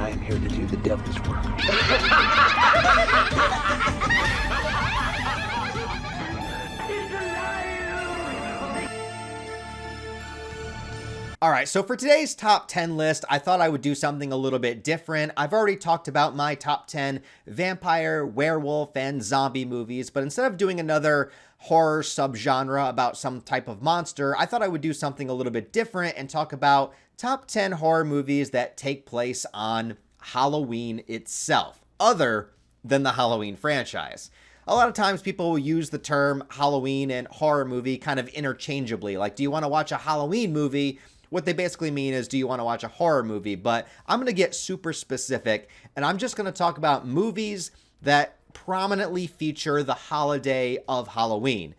I am here to do the devil's work. All right, so for today's top 10 list, I thought I would do something a little bit different. I've already talked about my top 10 vampire, werewolf, and zombie movies, but instead of doing another horror subgenre about some type of monster, I thought I would do something a little bit different and talk about top 10 horror movies that take place on Halloween itself, other than the Halloween franchise. A lot of times people will use the term Halloween and horror movie kind of interchangeably. Like, do you want to watch a Halloween movie? What they basically mean is, do you want to watch a horror movie? But I'm going to get super specific, and I'm just going to talk about movies that prominently feature the holiday of Halloween.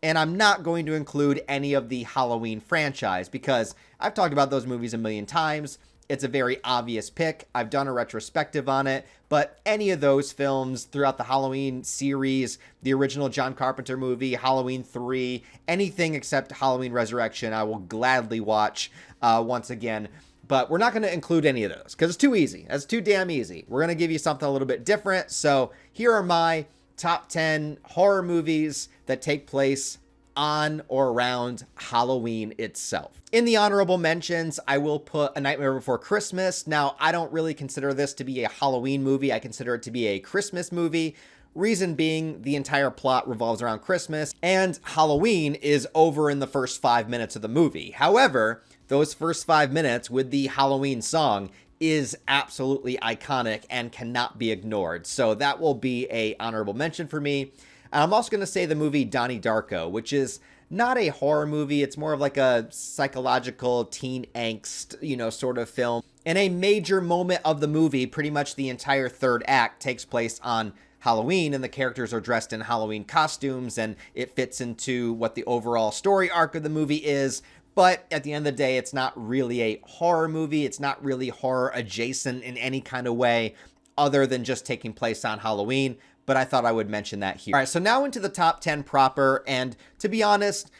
And I'm not going to include any of the Halloween franchise because I've talked about those movies a million times. It's a very obvious pick. I've done a retrospective on it, but any of those films throughout the Halloween series, the original John Carpenter movie, Halloween 3, anything except Halloween Resurrection, I will gladly watch once again. But we're not going to include any of those because it's too easy. That's too damn easy. We're going to give you something a little bit different. So here are my top 10 horror movies that take place on or around Halloween itself. In the honorable mentions, I will put A Nightmare Before Christmas. Now, I don't really consider this to be a Halloween movie. I consider it to be a Christmas movie. Reason being, the entire plot revolves around Christmas, and Halloween is over in the first 5 minutes of the movie. However, those first 5 minutes with the Halloween song is absolutely iconic and cannot be ignored. So that will be a honorable mention for me. And I'm also going to say the movie Donnie Darko, which is not a horror movie. It's more of like a psychological teen angst, sort of film. And a major moment of the movie, pretty much the entire third act, takes place on Halloween, and the characters are dressed in Halloween costumes, and it fits into what the overall story arc of the movie is. But at the end of the day, it's not really a horror movie. It's not really horror adjacent in any kind of way other than just taking place on Halloween. But I thought I would mention that here. All right, so now into the top 10 proper. And to be honest,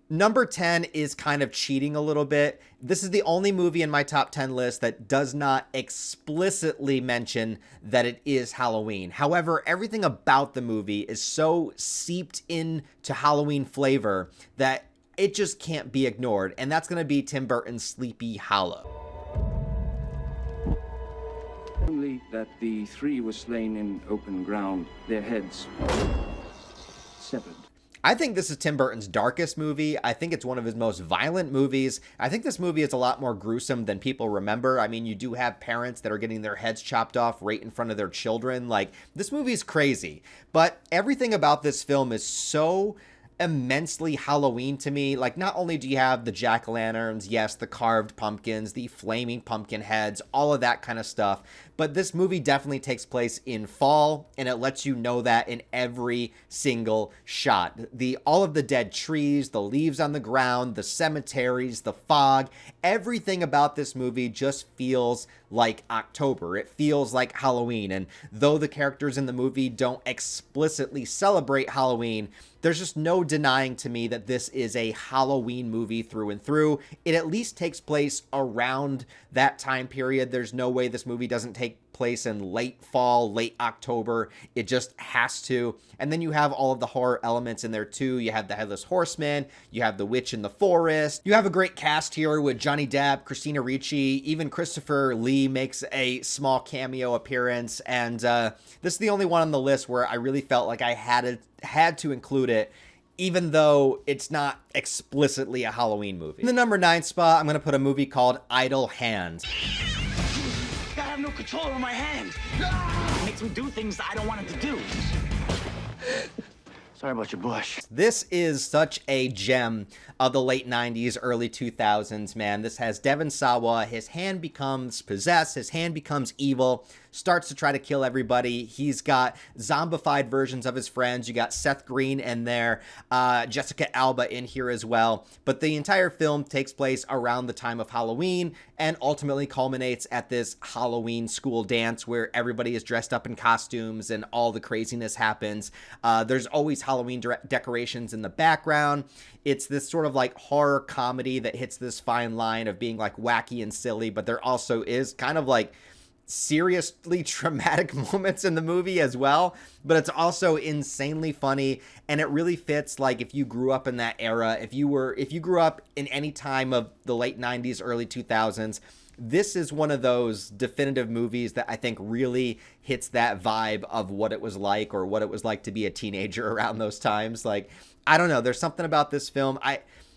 number 10 is kind of cheating a little bit. This is the only movie in my top 10 list that does not explicitly mention that it is Halloween. However, everything about the movie is so seeped into Halloween flavor that it just can't be ignored. And that's going to be Tim Burton's Sleepy Hollow. Only that the three were slain in open ground, their heads severed. I think this is Tim Burton's darkest movie. I think it's one of his most violent movies. I think this movie is a lot more gruesome than people remember. I mean, you do have parents that are getting their heads chopped off right in front of their children. Like, this movie is crazy. But everything about this film is so immensely Halloween to me. Like, not only do you have the jack-o'-lanterns, yes, the carved pumpkins, the flaming pumpkin heads, all of that kind of stuff, but this movie definitely takes place in fall, and it lets you know that in every single shot. All of the dead trees, the leaves on the ground, the cemeteries, the fog, everything about this movie just feels like October. It feels like Halloween, and though the characters in the movie don't explicitly celebrate Halloween, there's just no denying to me that this is a Halloween movie through and through. It at least takes place around that time period. There's no way this movie doesn't take place in late fall, late October. It just has to. And then you have all of the horror elements in there too. You have the Headless Horseman, you have the Witch in the Forest. You have a great cast here with Johnny Depp, Christina Ricci, even Christopher Lee makes a small cameo appearance. And this is the only one on the list where I really felt like I had to include it, even though it's not explicitly a Halloween movie. In the number 9 spot, I'm going to put a movie called Idle Hands. I have no control over my hand. It makes me do things I don't want it to do. Sorry about your bush. This is such a gem of the late 90s, early 2000s, man. This has Devon Sawa. His hand becomes possessed. His hand becomes evil. Starts to try to kill everybody. He's got zombified versions of his friends. You got Seth Green in there, Jessica Alba in here as well. But the entire film takes place around the time of Halloween and ultimately culminates at this Halloween school dance where everybody is dressed up in costumes and all the craziness happens. There's always Halloween decorations in the background. It's this sort of like horror comedy that hits this fine line of being like wacky and silly, but there also is kind of like seriously traumatic moments in the movie as well, but it's also insanely funny, and it really fits. Like, if you grew up in that era, if you grew up in any time of the late 90s, early 2000s, this is one of those definitive movies that I think really hits that vibe of what it was like, or what it was like to be a teenager around those times. Like, I don't know, there's something about this film.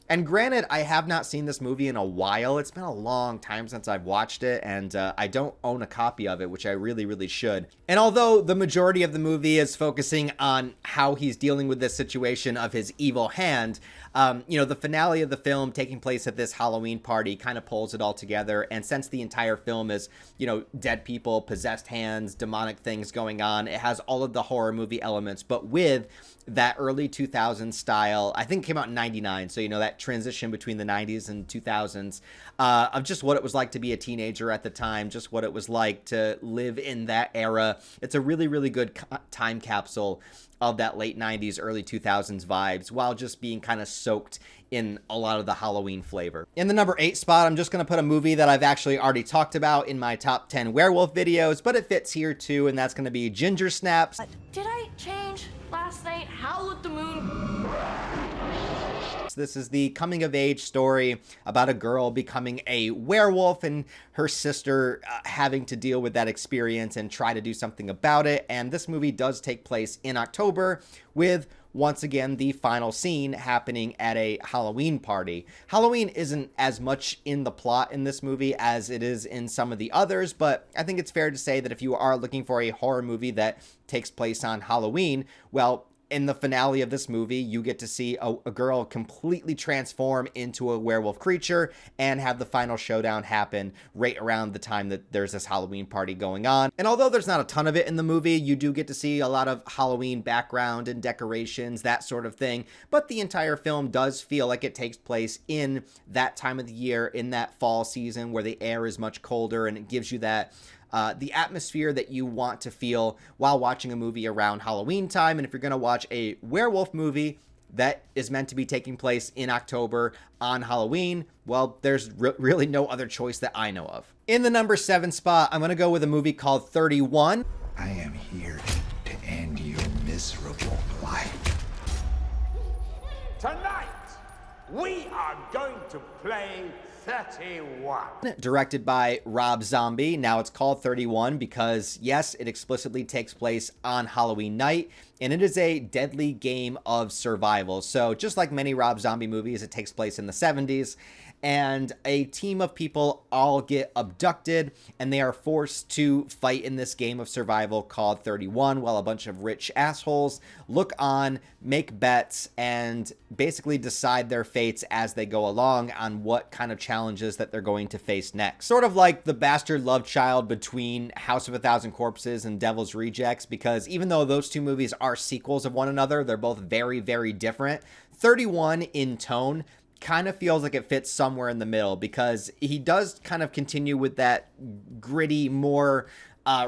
And granted, I have not seen this movie in a while. It's been a long time since I've watched it, and I don't own a copy of it, which I really, really should. And although the majority of the movie is focusing on how he's dealing with this situation of his evil hand, the finale of the film taking place at this Halloween party kind of pulls it all together. And since the entire film is, dead people, possessed hands, demonic things going on, it has all of the horror movie elements, but with that early 2000s style. I think it came out in 99, so that transition between the 90s and 2000s of just what it was like to be a teenager at the time, just what it was like to live in that era. It's a really, really good time capsule of that late 90s, early 2000s vibes, while just being kind of soaked in a lot of the Halloween flavor. In the number 8 spot, I'm just going to put a movie that I've actually already talked about in my top 10 werewolf videos, but it fits here too, and that's going to be Ginger Snaps. Did I change last night? Howl at the moon. This is the coming of age story about a girl becoming a werewolf and her sister having to deal with that experience and try to do something about it. And this movie does take place in October, with once again the final scene happening at a Halloween party. Halloween isn't as much in the plot in this movie as it is in some of the others, but I think it's fair to say that if you are looking for a horror movie that takes place on Halloween, well, in the finale of this movie, you get to see a girl completely transform into a werewolf creature and have the final showdown happen right around the time that there's this Halloween party going on. And although there's not a ton of it in the movie, you do get to see a lot of Halloween background and decorations, that sort of thing. But the entire film does feel like it takes place in that time of the year, in that fall season where the air is much colder, and it gives you that the atmosphere that you want to feel while watching a movie around Halloween time. And if you're going to watch a werewolf movie that is meant to be taking place in October on Halloween, well, there's really no other choice that I know of. In the number 7 spot, I'm going to go with a movie called 31. I am here to end your miserable life. Tonight, we are going to play 31. Directed by Rob Zombie. Now it's called 31 because, yes, it explicitly takes place on Halloween night, and it is a deadly game of survival. So just like many Rob Zombie movies, it takes place in the 70s, and a team of people all get abducted, and they are forced to fight in this game of survival called 31, while a bunch of rich assholes look on, make bets, and basically decide their fates as they go along on what kind of challenges that they're going to face next. Sort of like the bastard love child between House of a Thousand Corpses and Devil's Rejects, because even though those two movies are sequels of one another, they're both very, very different. 31 in tone kind of feels like it fits somewhere in the middle, because he does kind of continue with that gritty, more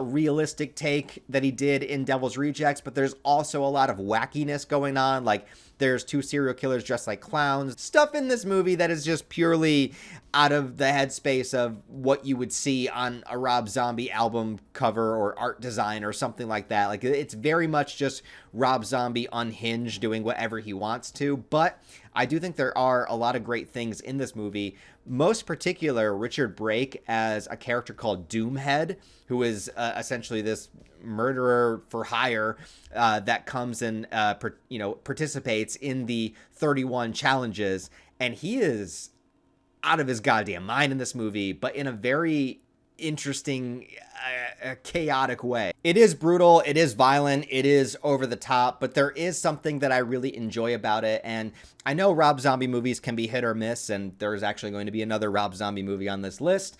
realistic take that he did in Devil's Rejects, but there's also a lot of wackiness going on. Like, there's 2 serial killers dressed like clowns. Stuff in this movie that is just purely out of the headspace of what you would see on a Rob Zombie album cover or art design or something like that. Like, it's very much just Rob Zombie unhinged, doing whatever he wants to. But I do think there are a lot of great things in this movie. Most particular, Richard Brake as a character called Doomhead, who is essentially this murderer for hire that comes and participates in the 31 challenges, and he is out of his goddamn mind in this movie, but in a very interesting, chaotic way. It is brutal, it is violent, it is over the top, but there is something that I really enjoy about it. And I know Rob Zombie movies can be hit or miss, and there's actually going to be another Rob Zombie movie on this list.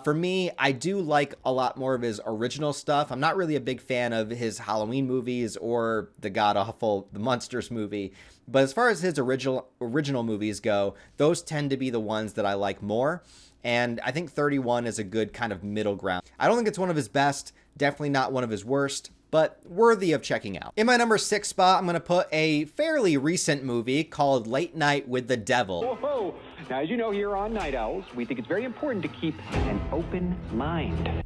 For me, I do like a lot more of his original stuff. I'm not really a big fan of his Halloween movies or the god-awful The Munsters movie, but as far as his original movies go, those tend to be the ones that I like more. And I think 31 is a good kind of middle ground. I don't think it's one of his best, definitely not one of his worst, but worthy of checking out. In my number 6 spot, I'm going to put a fairly recent movie called Late Night with the Devil. Whoa. Now, as you know, here on Night Owls, we think it's very important to keep an open mind.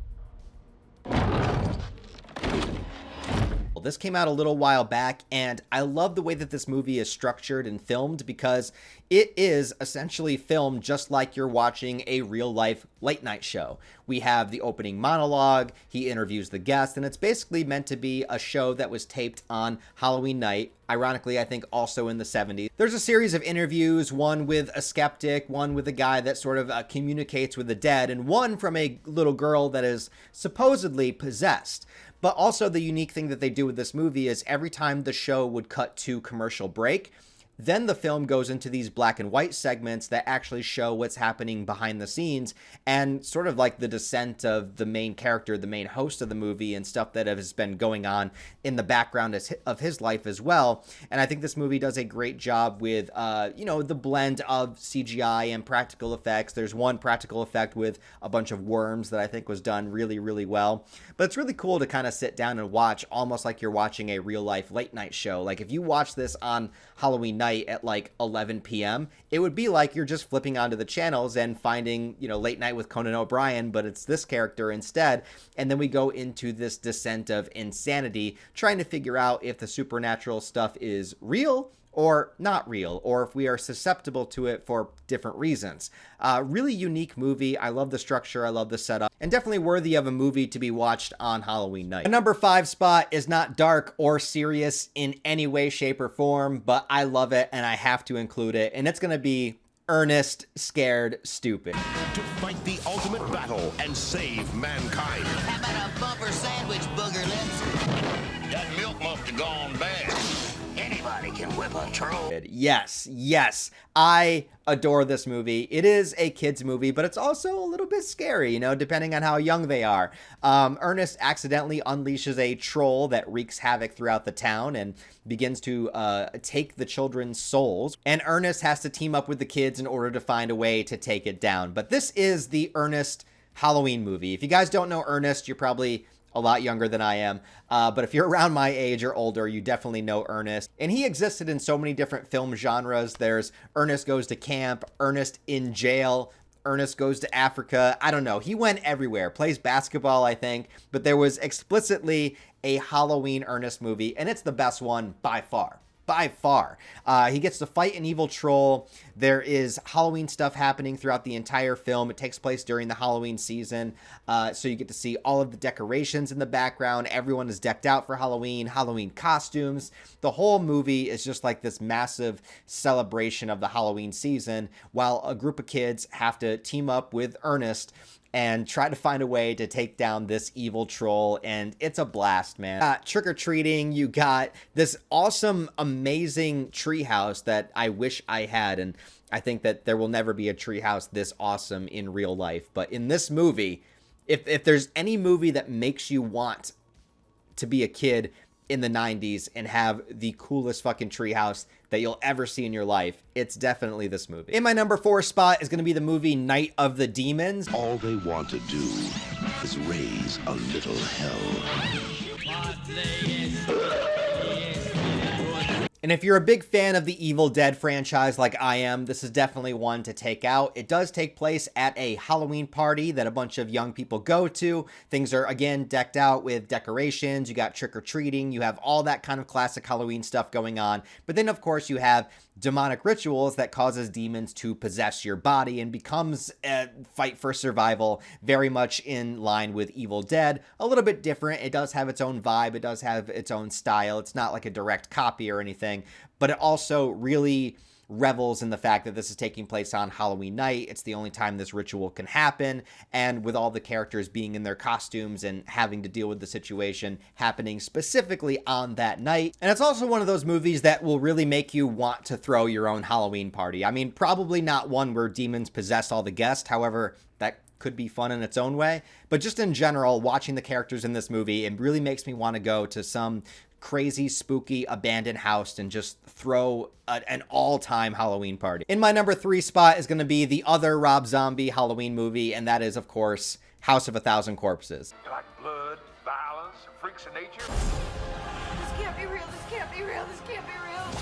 This came out a little while back, and I love the way that this movie is structured and filmed because it is essentially filmed just like you're watching a real-life late-night show. We have the opening monologue, he interviews the guest, and it's basically meant to be a show that was taped on Halloween night, ironically, I think also in the 70s. There's a series of interviews, one with a skeptic, one with a guy that sort of communicates with the dead, and one from a little girl that is supposedly possessed. But also the unique thing that they do with this movie is every time the show would cut to commercial break, then the film goes into these black and white segments that actually show what's happening behind the scenes and sort of like the descent of the main character, the main host of the movie, and stuff that has been going on in the background of his life as well. And I think this movie does a great job with, the blend of CGI and practical effects. There's one practical effect with a bunch of worms that I think was done really, really well. But it's really cool to kind of sit down and watch almost like you're watching a real life late night show. Like if you watch this on Halloween night at like 11 p.m., it would be like you're just flipping onto the channels and finding, Late Night with Conan O'Brien, but it's this character instead. And then we go into this descent of insanity, trying to figure out if the supernatural stuff is real or not real, or if we are susceptible to it for different reasons. Really unique movie. I love the structure. I love the setup, and definitely worthy of a movie to be watched on Halloween night. The number 5 spot is not dark or serious in any way, shape, or form, but I love it and I have to include it, and it's going to be Ernest Scared Stupid. To fight the ultimate battle and save mankind. How about a bumper sandwich, booger lips? That milk must have gone bad. Anybody can whip a troll. Yes, I adore this movie. It is a kid's movie, but it's also a little bit scary, depending on how young they are. Ernest accidentally unleashes a troll that wreaks havoc throughout the town and begins to take the children's souls. And Ernest has to team up with the kids in order to find a way to take it down. But this is the Ernest Halloween movie. If you guys don't know Ernest, you're probably a lot younger than I am, but if you're around my age or older, you definitely know Ernest. And he existed in so many different film genres. There's Ernest Goes to Camp, Ernest in Jail, Ernest Goes to Africa. I don't know. He went everywhere. Plays basketball, I think. But there was explicitly a Halloween Ernest movie, and it's the best one by far. By far. He gets to fight an evil troll. There is Halloween stuff happening throughout the entire film. It takes place during the Halloween season. So you get to see all of the decorations in the background. Everyone is decked out for Halloween costumes. The whole movie is just like this massive celebration of the Halloween season, while a group of kids have to team up with Ernest and try to find a way to take down this evil troll, and it's a blast, man. Trick-or-treating, you got this awesome, amazing treehouse that I wish I had, and I think that there will never be a treehouse this awesome in real life, but in this movie, if there's any movie that makes you want to be a kid in the 90s and have the coolest fucking treehouse that you'll ever see in your life, it's definitely this movie. In my number 4 spot is going to be the movie Night of the Demons. All they want to do is raise a little hell. And if you're a big fan of the Evil Dead franchise like I am, this is definitely one to take out. It does take place at a Halloween party that a bunch of young people go to. Things are, again, decked out with decorations. You got trick-or-treating. You have all that kind of classic Halloween stuff going on. But then, of course, you have demonic rituals that causes demons to possess your body and becomes a fight for survival, very much in line with Evil Dead. A little bit different. It does have its own vibe. It does have its own style. It's not like a direct copy or anything, but it also really revels in the fact that this is taking place on Halloween night. It's the only time this ritual can happen, and with all the characters being in their costumes and having to deal with the situation happening specifically on that night. And it's also one of those movies that will really make you want to throw your own Halloween party. I mean, probably not one where demons possess all the guests, however, that could be fun in its own way, but just in general, watching the characters in this movie, it really makes me want to go to some crazy, spooky, abandoned house and just throw an all-time Halloween party. In my number 3 spot is going to be the other Rob Zombie Halloween movie, and that is, of course, House of a Thousand Corpses. You like blood, violence, freaks of nature? This can't be real. This can't be real. This can't be real.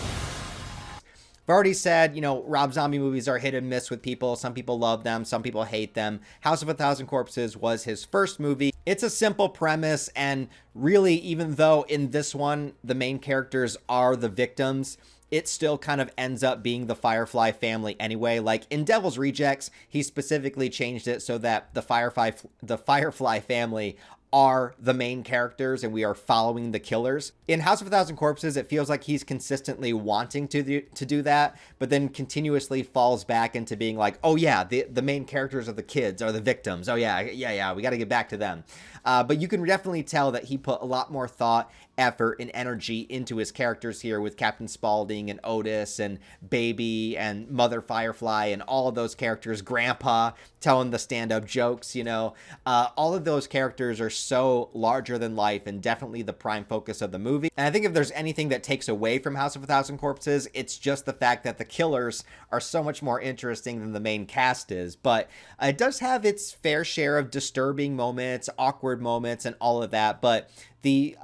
I've already said, Rob Zombie movies are hit and miss with people. Some people love them, some people hate them. House of a Thousand Corpses was his first movie. It's a simple premise, and really, even though in this one the main characters are the victims, it still kind of ends up being the Firefly family anyway. Like in Devil's Rejects, he specifically changed it so that the Firefly family are the main characters and we are following the killers. In House of a Thousand Corpses, it feels like he's consistently wanting to do that, but then continuously falls back into being like, oh yeah, the main characters are the kids, are the victims. Oh yeah, we got to get back to them. But you can definitely tell that he put a lot more thought, effort, and energy into his characters here with Captain Spaulding and Otis and Baby and Mother Firefly and all of those characters, Grandpa telling the stand-up jokes, you know. All of those characters are so larger than life and definitely the prime focus of the movie. And I think if there's anything that takes away from House of a Thousand Corpses, it's just the fact that the killers are so much more interesting than the main cast is. But it does have its fair share of disturbing moments, awkward moments, and all of that. But the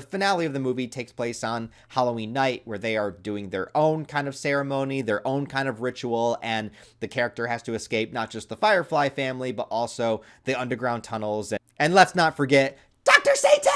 finale of the movie takes place on Halloween night, where they are doing their own kind of ceremony, their own kind of ritual, and the character has to escape not just the Firefly family, but also the underground tunnels. And let's not forget Dr. Satan!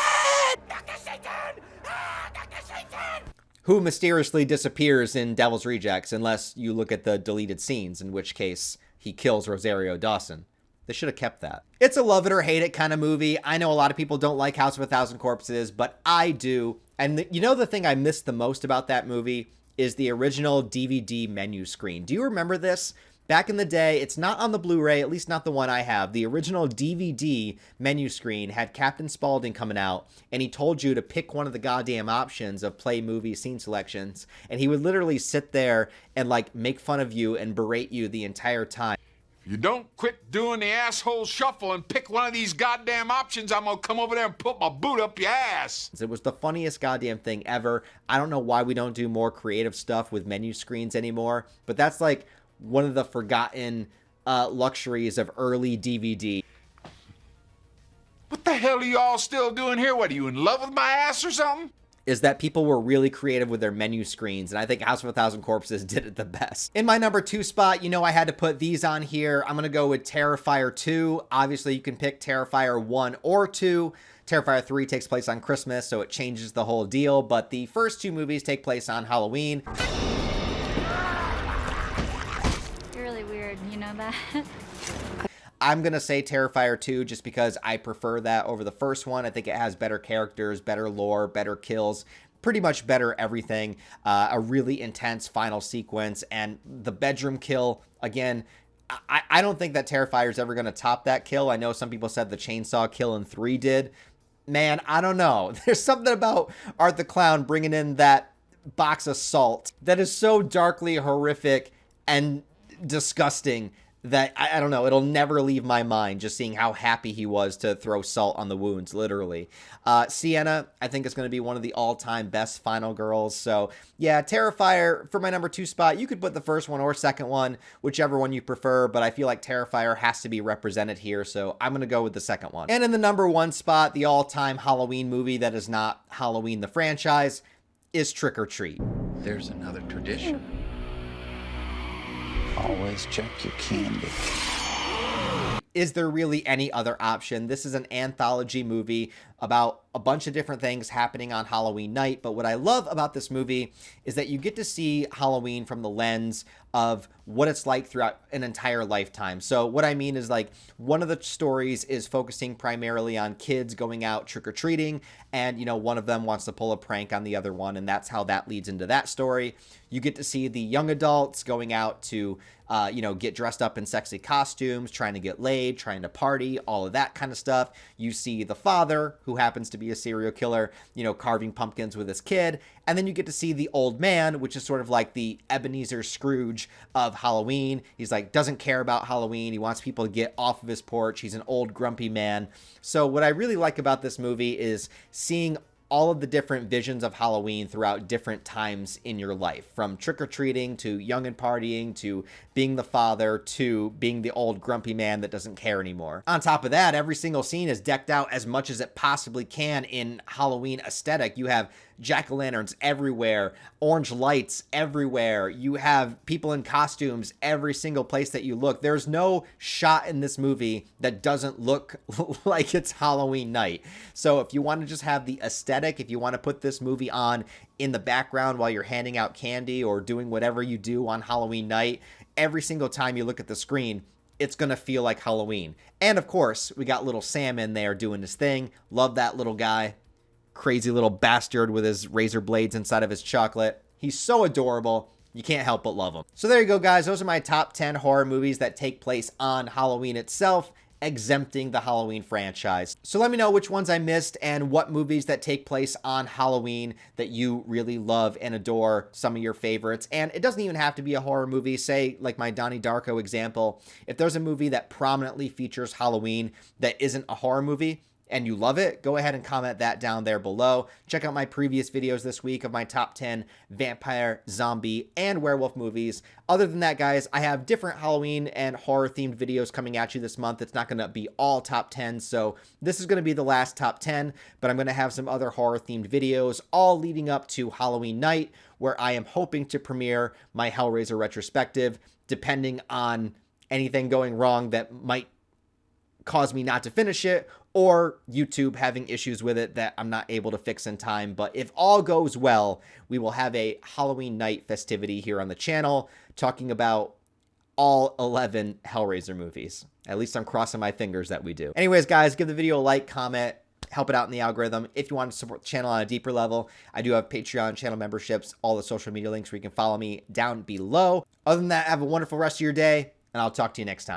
Dr. Satan! Ah, Dr. Satan! Who mysteriously disappears in Devil's Rejects, unless you look at the deleted scenes, in which case he kills Rosario Dawson. They should have kept that. It's a love it or hate it kind of movie. I know a lot of people don't like House of a Thousand Corpses, but I do. And you know the thing I miss the most about that movie is the original DVD menu screen. Do you remember this? Back in the day, it's not on the Blu-ray, at least not the one I have. The original DVD menu screen had Captain Spaulding coming out, and he told you to pick one of the goddamn options of play, movie, scene selections. And he would literally sit there and like make fun of you and berate you the entire time. You don't quit doing the asshole shuffle and pick one of these goddamn options, I'm gonna come over there and put my boot up your ass. It was the funniest goddamn thing ever. I don't know why we don't do more creative stuff with menu screens anymore, but that's like one of the forgotten luxuries of early DVD. What the hell are you all still doing here? What, are you in love with my ass or something? Is that people were really creative with their menu screens, and I think House of a Thousand Corpses did it the best. In my number 2 spot, you know I had to put these on here. I'm gonna go with Terrifier 2. Obviously, you can pick Terrifier 1 or 2. Terrifier 3 takes place on Christmas, so it changes the whole deal, but the first 2 movies take place on Halloween. You're really weird, you know that? I'm going to say Terrifier 2 just because I prefer that over the first one. I think it has better characters, better lore, better kills, pretty much better everything. A really intense final sequence, and the bedroom kill, again, I don't think that Terrifier is ever going to top that kill. I know some people said the chainsaw kill in 3 did. Man, I don't know. There's something about Art the Clown bringing in that box of salt that is so darkly horrific and disgusting that I don't know, it'll never leave my mind, just seeing how happy he was to throw salt on the wounds, literally. Sienna, I think, is going to be one of the all-time best final girls. So yeah, Terrifier for my number 2 spot. You could put the first one or second one, whichever one you prefer, but I feel like Terrifier has to be represented here, so I'm going to go with the second one. And in the number 1 spot, the all-time Halloween movie that is not Halloween the franchise is Trick or Treat. There's another tradition. Always check your candy. Is there really any other option? This is an anthology movie about a bunch of different things happening on Halloween night, but what I love about this movie is that you get to see Halloween from the lens of what it's like throughout an entire lifetime. So what I mean is, like, one of the stories is focusing primarily on kids going out trick-or-treating, and, you know, one of them wants to pull a prank on the other one, and that's how that leads into that story. You get to see the young adults going out to, you know, get dressed up in sexy costumes, trying to get laid, trying to party, all of that kind of stuff. You see the father, who happens to be a serial killer, you know, carving pumpkins with his kid. And then you get to see the old man, which is sort of like the Ebenezer Scrooge of Halloween. He's like, doesn't care about Halloween. He wants people to get off of his porch. He's an old grumpy man. So what I really like about this movie is seeing all of the different visions of Halloween throughout different times in your life, from trick-or-treating to young and partying to being the father to being the old grumpy man that doesn't care anymore. On top of that, every single scene is decked out as much as it possibly can in Halloween aesthetic. You have jack-o'-lanterns everywhere, orange lights everywhere. You have people in costumes every single place that you look. There's no shot in this movie that doesn't look like it's Halloween night. So if you want to just have the aesthetic, if you want to put this movie on in the background while you're handing out candy or doing whatever you do on Halloween night, every single time you look at the screen, it's going to feel like Halloween. And of course, we got little Sam in there doing his thing. Love that little guy. Crazy little bastard with his razor blades inside of his chocolate. He's so adorable. You can't help but love him. So there you go, guys. Those are my top 10 horror movies that take place on Halloween itself, exempting the Halloween franchise. So let me know which ones I missed and what movies that take place on Halloween that you really love and adore, some of your favorites. And it doesn't even have to be a horror movie. Say, like my Donnie Darko example, if there's a movie that prominently features Halloween that isn't a horror movie, and you love it, go ahead and comment that down there below. Check out my previous videos this week of my top 10 vampire, zombie, and werewolf movies. Other than that, guys, I have different Halloween and horror-themed videos coming at you this month. It's not going to be all top 10, so this is going to be the last top 10, but I'm going to have some other horror-themed videos, all leading up to Halloween night, where I am hoping to premiere my Hellraiser retrospective, depending on anything going wrong that might cause me not to finish it, or YouTube having issues with it that I'm not able to fix in time. But if all goes well, we will have a Halloween night festivity here on the channel, talking about all 11 Hellraiser movies. At least I'm crossing my fingers that we do. Anyways, guys, give the video a like, comment, help it out in the algorithm. If you want to support the channel on a deeper level, I do have Patreon channel memberships, all the social media links where you can follow me down below. Other than that, have a wonderful rest of your day, and I'll talk to you next time.